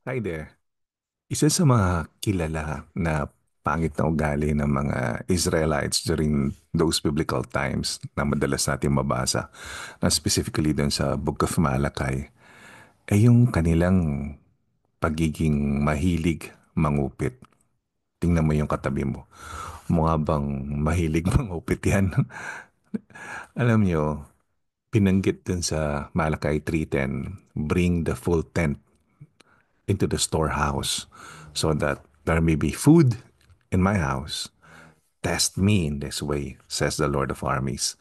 Hi there. Isa sa mga kilala na pangit na ugali ng mga Israelites during those biblical times na madalas natin mabasa, na specifically dun sa Book of Malachi, ay yung kanilang pagiging mahilig mangupit. Tingnan mo yung katabi mo. Mukha bang mahilig mangupit yan? Alam nyo, pinanggit dun sa Malachi 3:10, bring the full tent into the storehouse so that there may be food in my house. Test me in this way, says the Lord of armies.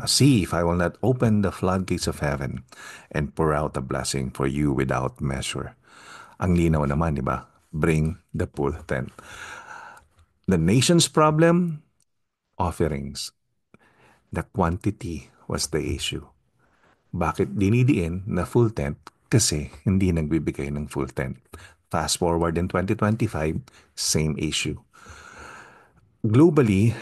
Now see if I will not open the floodgates of heaven and pour out a blessing for you without measure. Ang linaw naman, di ba? Bring the full tent. The nation's problem, offerings. The quantity was the issue. Bakit dinidiin na full tent? Kasi hindi nagbibigay ng full tent. Fast forward in 2025, same issue. Globally,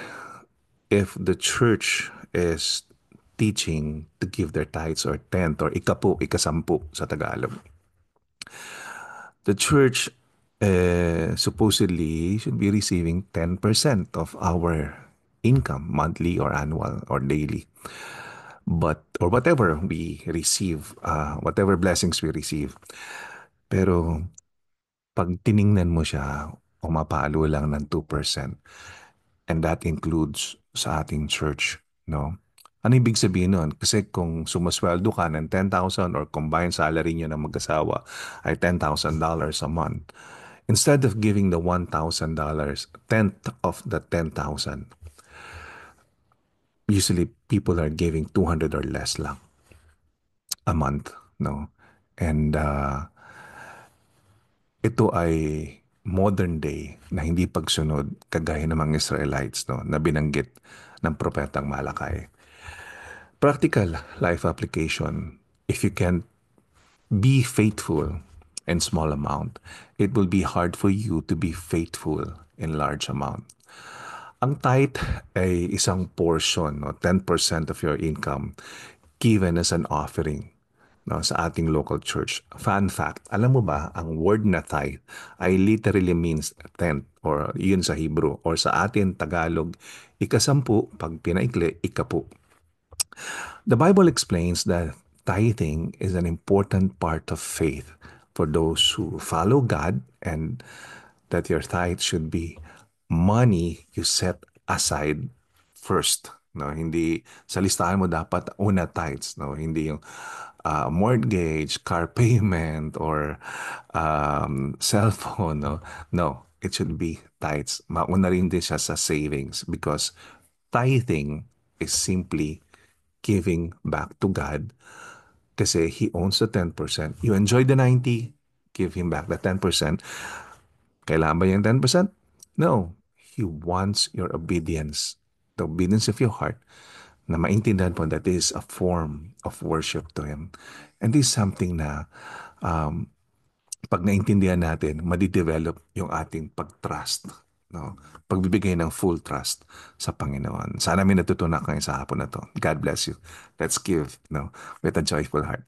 if the church is teaching to give their tithes or tenth or ikapu, ikasampu sa Tagalog, the church supposedly should be receiving 10% of our income, monthly or annual or daily. But, or whatever we receive, whatever blessings we receive. Pero pag tiningnan mo siya, pumapalo lang ng 2%. And that includes sa ating church, no? Ano ibig sabihin nun? Kasi kung sumasweldo ka ng 10,000 or combined salary niyo ng mag-asawa ay $10,000 a month, instead of giving the $1,000, tenth of the 10,000, usually people are giving 200 or less lang a month, no? And ito ay modern day na hindi pagsunod kagaya ng mga Israelites, no, na binanggit ng propetang Malakay. Practical life application. If you can be faithful in small amount, it will be hard for you to be faithful in large amount. Ang tithe ay isang portion, no, 10% of your income given as an offering, no, sa ating local church. Fun fact, alam mo ba, ang word na tithe ay literally means tenth or yun sa Hebrew or sa atin Tagalog, ikasampu, pag pinaikli, ikapu. The Bible explains that tithing is an important part of faith for those who follow God, and that your tithe should be money you set aside first. No, hindi sa listahan mo dapat una tithes, no, hindi yung mortgage, car payment, or cell phone. No, no, it should be tithes. Mauna rin din siya sa savings because tithing is simply giving back to God kasi He owns the 10%. You enjoy the 90, give Him back the 10%. Kailangan ba yung 10%? No. He wants your obedience, the obedience of your heart, na maintindihan po that is a form of worship to Him. And this is something na pag naintindihan natin, madidevelop yung ating pag-trust. No? Pagbibigay ng full trust sa Panginoon. Sana may natutunan kayo sa hapon na to. God bless you. Let's give, no, with a joyful heart.